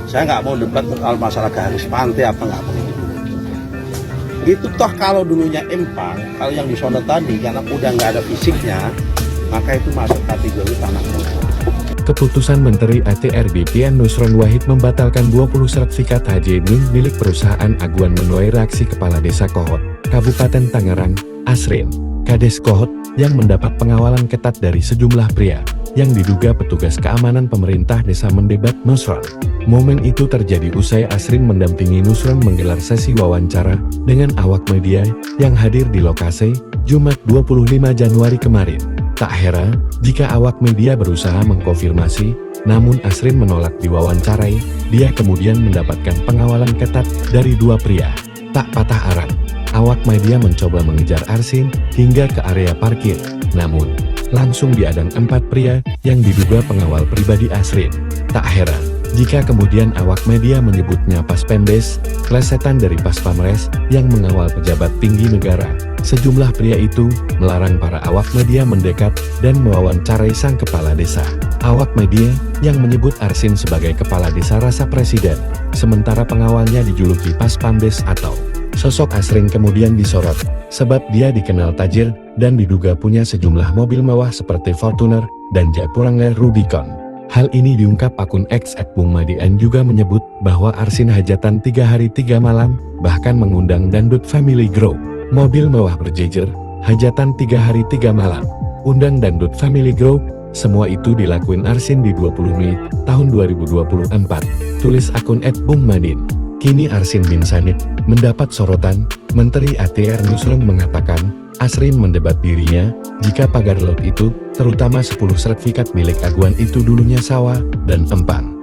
Saya nggak mau debat soal masalah garis pantai apa nggak boleh dulu. Itu toh kalau dulunya empang, kalau yang di sono tadi karena udah nggak ada fisiknya, maka itu masuk kategori tanah kosong. Keputusan Menteri ATR BPN Nusron Wahid membatalkan 20 sertifikat Haji Nun milik perusahaan Aguan menuai reaksi Kepala Desa Kohot, Kabupaten Tangerang, Asrin, Kades Kohot, yang mendapat pengawalan ketat dari sejumlah pria, yang diduga petugas keamanan pemerintah desa mendebat Nusron. Momen itu terjadi usai Asrin mendampingi Nusron menggelar sesi wawancara dengan awak media yang hadir di lokasi, Jumat 25 Januari kemarin. Tak heran, jika awak media berusaha mengkonfirmasi, namun Asrin menolak diwawancarai, dia kemudian mendapatkan pengawalan ketat dari dua pria. Tak patah arang, awak media mencoba mengejar Asrin hingga ke area parkir, namun langsung diadang 4 pria yang diduga pengawal pribadi Asrin. Tak heran, jika kemudian awak media menyebutnya Pas Pemdes, plesetan dari Pas Pamres yang mengawal pejabat tinggi negara. Sejumlah pria itu melarang para awak media mendekat dan mewawancarai sang kepala desa. Awak media yang menyebut Arsin sebagai kepala desa rasa presiden, sementara pengawalnya dijuluki Pas Pamdes atau sosok Asrin kemudian disorot, sebab dia dikenal tajir dan diduga punya sejumlah mobil mewah seperti Fortuner dan Jaguar Rubicon. Hal ini diungkap akun X @bungmadian juga menyebut bahwa Arsin hajatan 3 hari 3 malam, bahkan mengundang Dangdut Family Group. Mobil mewah berjejer, hajatan 3 hari 3 malam, undang Dangdut Family Group, semua itu dilakuin Arsin di 20 Mei tahun 2024, tulis akun @bungmadin. Kini Arsin bin Sanib mendapat sorotan. Menteri ATR Nusron mengatakan, Asrin mendebat dirinya, jika pagar laut itu, terutama 10 sertifikat milik Aguan itu dulunya sawah dan empang.